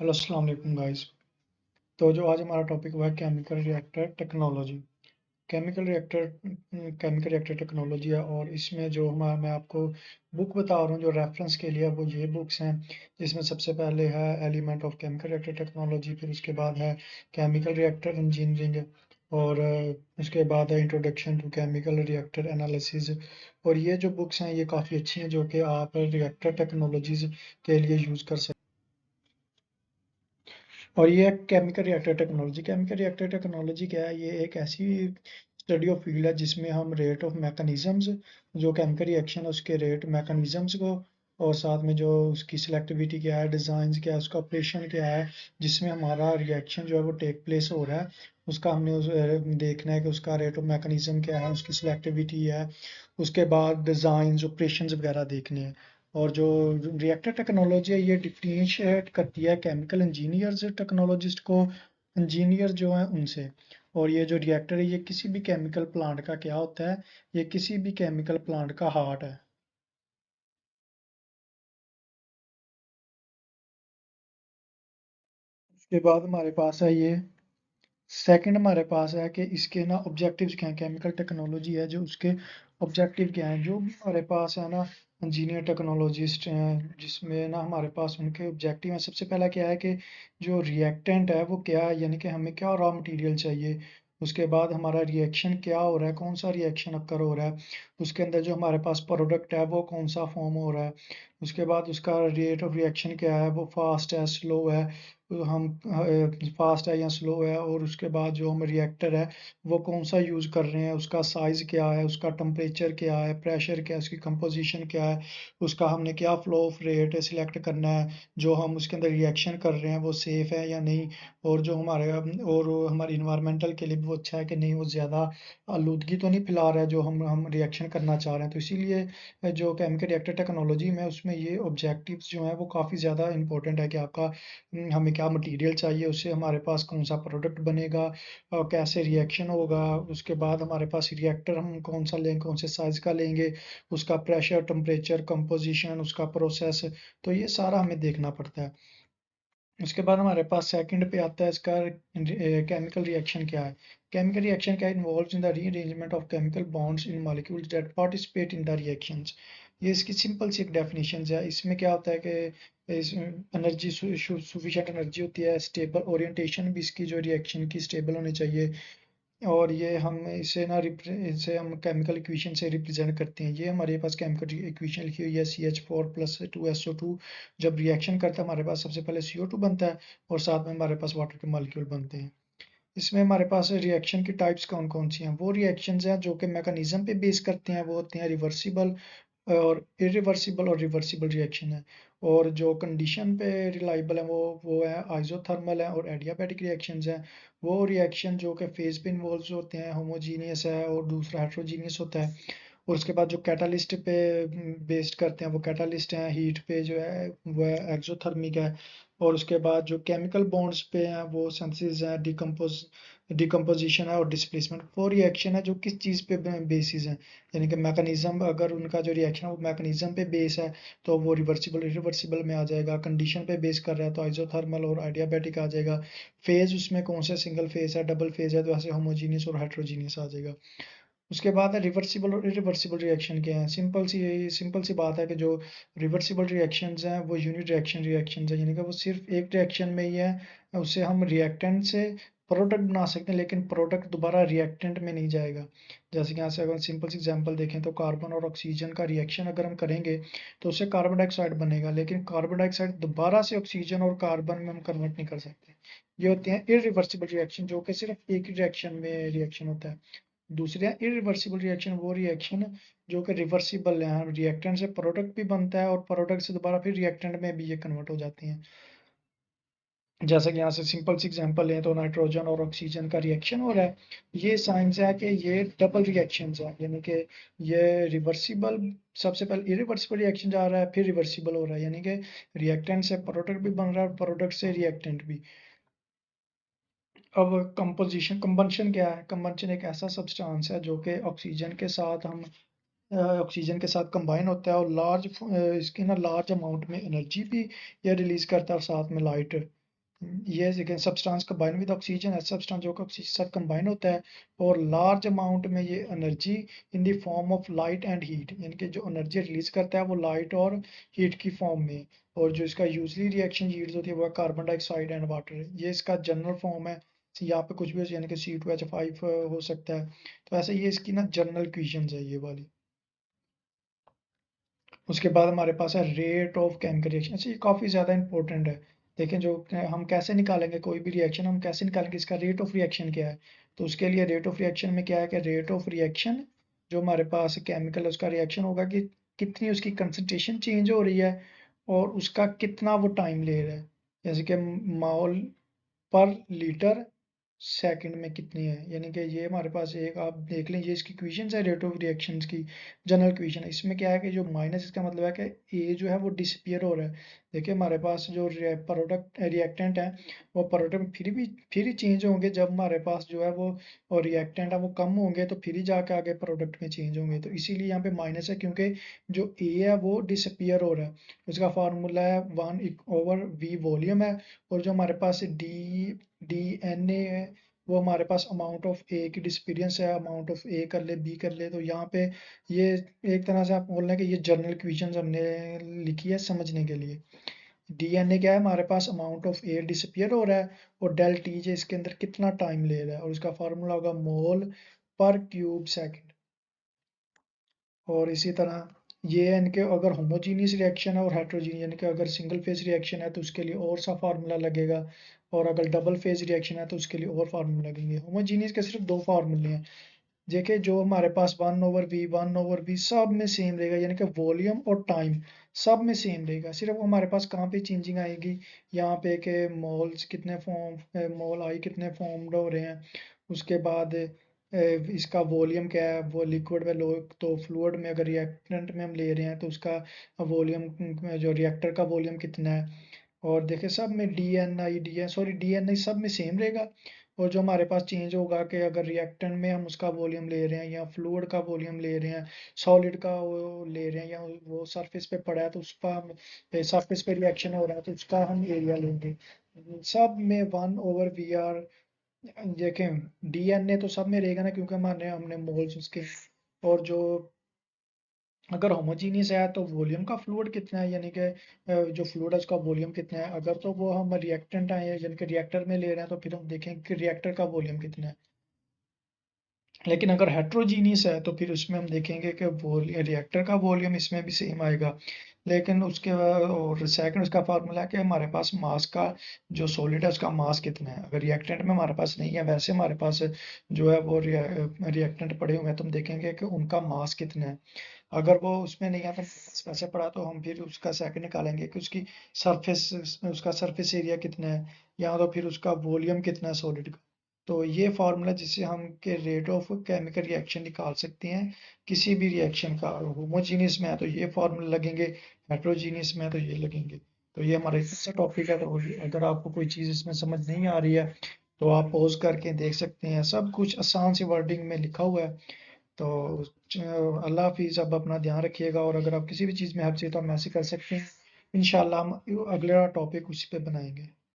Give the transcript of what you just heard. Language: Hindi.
हेलो अस्सलाम वालेकुम गाइस। तो जो आज हमारा टॉपिक हुआ है chemical reactor technology. Chemical reactor chemical reactor technology है और इसमें जो मैं आपको बुक बता रहा हूँ जो रेफरेंस के लिए वो ये बुक्स हैं जिसमें सबसे पहले है element of chemical reactor technology, फिर उसके बाद है केमिकल रिएक्टर इंजीनियरिंग और उसके बाद है introduction to chemical reactor analysis. और ये जो बुक्स हैं ये काफ़ी अच्छी हैं जो कि आप रिएक्टर टेक्नोलॉजीज के लिए यूज़ कर सकते हैं। और ये केमिकल रिएक्टर टेक्नोलॉजी क्या है? ये एक ऐसी स्टडी ऑफ फील्ड है जिसमें हम रेट ऑफ मैकेनिज्म्स, जो केमिकल रिएक्शन है उसके रेट मैकेनिज्म्स को, और साथ में जो उसकी सिलेक्टिविटी क्या है, डिज़ाइन क्या है, उसका ऑपरेशन क्या है, जिसमें हमारा रिएक्शन जो है वो टेक प्लेस हो रहा है, उसका हमने देखना है कि उसका रेट ऑफ मैकेनिज्म क्या है, उसकी सिलेक्टिविटी है। उसके बाद डिज़ाइन ऑपरेशन वगैरह देखने हैं। और जो रिएक्टर टेक्नोलॉजी है ये डिफरेंशिएट करती है केमिकल इंजीनियर्स टेक्नोलॉजिस्ट को, इंजीनियर जो हैं उनसे। और ये जो रिएक्टर है ये किसी भी केमिकल प्लांट का क्या होता है? ये किसी भी केमिकल प्लांट का हार्ट है। उसके बाद हमारे पास है ये सेकंड, हमारे पास है कि इसके ना ऑब्जेक्टिव्स क्या हैं। केमिकल टेक्नोलॉजी है जो उसके ऑब्जेक्टिव क्या हैं, जो भी हमारे पास है ना इंजीनियर टेक्नोलॉजिस्ट हैं जिसमें ना हमारे पास उनके ऑब्जेक्टिव हैं। सबसे पहला क्या है कि जो रिएक्टेंट है वो क्या है, यानी कि हमें क्या रॉ मटेरियल चाहिए। उसके बाद हमारा रिएक्शन क्या हो रहा है, कौन सा रिएक्शन अकर हो रहा है, उसके अंदर जो हमारे पास प्रोडक्ट है वो कौन सा फॉर्म हो रहा है। उसके बाद उसका रेट ऑफ रिएक्शन क्या है, वो फास्ट है स्लो है, हम फास्ट है या स्लो है। और उसके बाद जो हम रिएक्टर है वो कौन सा यूज़ कर रहे हैं, उसका साइज़ क्या है, उसका टेम्परेचर क्या है, प्रेशर क्या है, उसकी कंपोजिशन क्या है, उसका हमने क्या फ्लो ऑफ रेट सिलेक्ट करना है, जो हम उसके अंदर रिएक्शन कर रहे हैं वो सेफ़ है या नहीं, और जो हमारे और हमारी इन्वायरमेंटल के लिए भी वो अच्छा है कि नहीं, वो ज़्यादा आलूदगी तो नहीं फैला रहा है जो हम रिएक्शन करना चाह रहे हैं। तो इसीलिए जो केमिकल रिएक्टर टेक्नोलॉजी में उसमें ये ऑब्जेक्टिव्स जो हैं वो काफ़ी ज़्यादा इंपॉर्टेंट है कि आपका हमें क्या मटेरियल चाहिए, उससे हमारे पास कौन सा प्रोडक्ट बनेगा और कैसे रिएक्शन होगा। उसके बाद हमारे पास रिएक्टर हम कौन सा लेंगे, कौन से साइज का लेंगे, उसका प्रेशर टेम्परेचर कंपोजिशन, उसका प्रोसेस, तो ये सारा हमें देखना पड़ता है। उसके बाद हमारे पास सेकंड पे आता है इसका केमिकल रिएक्शन क्या है। केमिकल रिएक्शन क्या involves in the rearrangement of chemical bonds in molecules that participate in the reactions. ये इसकी सिंपल सी एक डेफिनेशन है। इसमें क्या होता है कि एनर्जी सफिशिएंट एनर्जी होती है, स्टेबल ओरिएंटेशन भी इसकी जो रिएक्शन की स्टेबल होनी चाहिए। और ये हम इसे हम केमिकल इक्वेशन से रिप्रेजेंट करते हैं। ये हमारे पास केमिकल इक्वेशन लिखी हुई है CH4+2SO2। जब रिएक्शन करता है हमारे पास सबसे पहले CO2 बनता है और साथ में हमारे पास वाटर के मॉलिक्यूल बनते हैं। इसमें हमारे पास रिएक्शन की टाइप्स कौन कौन सी हैं? वो रिएक्शंस हैं जो कि मैकेनिज्म पे बेस करते हैं, वो होते हैं रिवर्सिबल और इरिवर्सिबल और रिवर्सिबल रिएक्शन है। और जो कंडीशन पे रिलायबल है वो है आइसोथर्मल है और एडियाबैटिक रिएक्शंस हैं। वो रिएक्शन जो कि फेज पे इन्वॉल्व होते हैं, होमोजीनियस है और दूसरा हेट्रोजीनियस होता है। और उसके बाद जो कैटालिस्ट पे बेस्ड करते हैं वो कैटालिस्ट हैं, हीट पे जो है वो एक्सोथर्मिक है। और उसके बाद जो केमिकल बॉन्ड्स पे हैं वो सिंथेसिस है, डिकम्पोजिशन है और डिस्प्लेसमेंट। वो रिएक्शन है जो किस चीज़ पे बेसिस है, यानी कि मैकेनिज्म, अगर उनका जो रिएक्शन है वो मैकेनिज्म पे बेस है तो वो रिवर्सिबल इरिवर्सिबल में आ जाएगा। कंडीशन पे बेस कर रहा है तो आइसोथर्मल और आइडियाबैटिक आ जाएगा। फेज उसमें कौन सा सिंगल फेज है, डबल फेज है, तो ऐसे होमोजीनियस और हेट्रोजीनियस आ जाएगा। उसके बाद है रिवर्सिबल और इरिवर्सिबल रिएक्शन क्या है। सिंपल सी बात है कि जो रिवर्सिबल रिएक्शंस हैं वो यूनिट रिएक्शंस है, यानी कि वो सिर्फ एक रिएक्शन में ही है। उससे हम रिएक्टेंट से प्रोडक्ट बना सकते हैं लेकिन प्रोडक्ट दोबारा रिएक्टेंट में नहीं जाएगा। जैसे कि यहाँ से अगर सिंपल सी एग्जांपल देखें तो कार्बन और ऑक्सीजन का रिएक्शन अगर हम करेंगे तो उससे कार्बन डाइऑक्साइड बनेगा, लेकिन कार्बन डाइऑक्साइड दोबारा से ऑक्सीजन और कार्बन में हम कन्वर्ट नहीं कर सकते। ये होते हैं इरिवर्सिबल रिएक्शन जो कि सिर्फ एक रिएक्शन में रिएक्शन होता है। दूसरे हैं इरिवर्सिबल रिएक्शन, वो रिएक्शन जो कि रिवर्सिबल है, रिएक्टेंट से प्रोडक्ट भी बनता है और प्रोडक्ट से दोबारा फिर रिएक्टेंट में भी ये कन्वर्ट हो जाती हैं। जैसे कि यहाँ से सिंपल सी एग्जांपल लें तो नाइट्रोजन और ऑक्सीजन का रिएक्शन हो रहा है। ये साइंस है कि ये डबल रिएक्शंस है, यानी कि ये रिवर्सिबल, सबसे पहले इरिवर्सिबल रिएक्शन जा रहा है फिर रिवर्सिबल हो रहा है, यानी कि रिएक्टेंट से प्रोडक्ट भी बन रहा है और प्रोडक्ट से रिएक्टेंट भी। अब कंबंशन क्या है? कंबंशन एक ऐसा सब्सटेंस है जो कि ऑक्सीजन के साथ कंबाइन होता है और इसकी ना लार्ज अमाउंट में एनर्जी भी ये रिलीज करता है और साथ में लाइट। ये second substance combine with oxygen, ऐसा सब्सटेंस जो कि ऑक्सीजन के साथ कंबाइन होता है और लार्ज अमाउंट में ये energy in the form of light and heat, यानी कि जो एनर्जी रिलीज करता है वो लाइट और हीट की फॉर्म में, और जो इसका यूजली रिएक्शन यील्ड्स होती है वो कार्बन डाइऑक्साइड एंड वाटर। ये इसका जनरल फॉर्म है, यहाँ पे कुछ भी हो, यानी कि C2H5 हो सकता है। तो ऐसे ये इसकी ना जनरल इक्वेशन है ये वाली। उसके बाद हमारे पास है रेट ऑफ केमिकल रिएक्शन। अच्छा, ये काफ़ी ज़्यादा इंपॉर्टेंट है। देखें, जो हम कैसे निकालेंगे कोई भी रिएक्शन, हम कैसे निकालेंगे इसका रेट ऑफ रिएक्शन क्या है। तो उसके लिए रेट ऑफ रिएक्शन में क्या है कि रेट ऑफ रिएक्शन जो हमारे पास केमिकल है उसका रिएक्शन होगा कि कितनी उसकी कंसंट्रेशन चेंज हो रही है और उसका कितना वो टाइम ले रहा है। जैसे कि मोल पर लीटर सेकंड में कितनी है, यानी कि ये हमारे पास एक आप देख लें, ये इसकी इक्वेशंस है रेट ऑफ रिएक्शंस की, जनरल इक्वेशन है। इसमें क्या है कि जो माइनस, इसका मतलब है कि ए जो है वो डिसअपियर हो रहा है। देखिए हमारे पास जो प्रोडक्ट रिएक्टेंट है वो प्रोडक्ट फिर ही चेंज होंगे जब हमारे पास जो है वो और रिएक्टेंट है वो कम होंगे, तो फिर ही जाके आगे प्रोडक्ट में चेंज होंगे। तो इसीलिए यहाँ पे माइनस है, क्योंकि जो ए है वो डिसअपियर हो रहा है। उसका फार्मूला है 1/V वॉल्यूम है, और जो हमारे पास डी एन ए है वो हमारे पास अमाउंट ऑफ ए की डिस्पीरियंस है। अमाउंट ऑफ ए कर ले, बी कर ले, तो यहाँ पे ये एक तरह से आप बोल रहे हैं कि ये जर्नल इक्वेशन हमने लिखी है समझने के लिए। डीएनए क्या है, हमारे पास अमाउंट ऑफ ए डिसअपियर हो रहा है और डेल टी जे इसके अंदर कितना टाइम ले रहा है, और उसका फार्मूला होगा मोल पर क्यूब सेकंड। और इसी तरह ये है इनके अगर होमोजीनियस रिएक्शन है और हेट्रोजीनियस, यानी कि अगर सिंगल फेज रिएक्शन है तो उसके लिए और सा फार्मूला लगेगा, और अगर डबल फेज रिएक्शन है तो उसके लिए और फार्मूला लगेंगे। होमोजीनियस के सिर्फ दो फार्मूले हैं। देखिए जो हमारे पास 1/V सब में सेम रहेगा, यानी कि वॉल्यूम और टाइम सब में सेम रहेगा। सिर्फ हमारे पास कहाँ पे चेंजिंग आएगी, यहाँ पे के मोल्स कितने फॉर्म, मोल आई कितने फॉर्म्ड हो रहे हैं। उसके बाद इसका वॉल्यूम क्या है, वो लिक्विड में लो तो फ्लूइड में, अगर रिएक्टेंट में हम ले रहे हैं तो उसका वॉल्यूम, जो रिएक्टर का वॉल्यूम कितना है। और देखिए सब में डी एन आई सब में सेम रहेगा। और जो हमारे पास चेंज होगा कि अगर रिएक्टेंट में हम उसका वॉल्यूम ले रहे हैं या फ्लूइड का वॉल्यूम ले रहे हैं, सॉलिड का वो ले रहे हैं, या वो सरफेस पे पड़ा है तो उसका हम सरफेस पे रिएक्शन हो रहा है तो उसका हम एरिया लेंगे। सब में 1/VR। देखें डीएनए तो सब में रहेगा ना, क्योंकि हमारे हमने मोल्स उसके। और जो अगर होमोजीनियस है तो वॉल्यूम का फ्लूइड कितना है, यानी कि जो फ्लूइड है उसका वॉल्यूम कितना है। अगर तो वो हम रिएक्टेंट आए यानी कि रिएक्टर में ले रहे हैं तो फिर हम देखेंगे कि रिएक्टर का वॉल्यूम कितना है। लेकिन अगर हेट्रोजीनियस है तो फिर उसमें हम देखेंगे कि रिएक्टर का वॉल्यूम इसमें भी सेम आएगा। लेकिन उसके और सेकंड उसका फार्मूला है कि हमारे पास मास का, जो सॉलिड है उसका मास कितना है। अगर रिएक्टेंट में हमारे पास नहीं है, वैसे हमारे पास जो है वो रिएक्टेंट पड़े हुए हैं, तो हम देखेंगे कि उनका मास कितना है। अगर वो उसमें नहीं आता वैसे पड़ा तो हम फिर उसका सेकंड निकालेंगे कि उसकी सरफेस उसका सरफेस एरिया कितना है, या तो फिर उसका वॉल्यूम कितना है सॉलिड का। तो ये फार्मूला जिससे हम के रेट ऑफ केमिकल रिएक्शन निकाल सकते हैं किसी भी रिएक्शन का। होमोजीनियस में है तो ये फार्मूला लगेंगे, हेट्रोजीनियस में है तो ये लगेंगे। तो ये हमारा इतना टॉपिक है। तो अगर आपको कोई चीज़ इसमें समझ नहीं आ रही है तो आप पॉज करके देख सकते हैं, सब कुछ आसान सी वर्डिंग में लिखा हुआ है। तो अल्लाह हाफिज़। अब अपना ध्यान रखिएगा, और अगर आप किसी भी चीज़ में हेल्प चाहिए तो आप मैसेज कर सकते हैं। इंशाल्लाह हम अगला टॉपिक उसी पे बनाएंगे।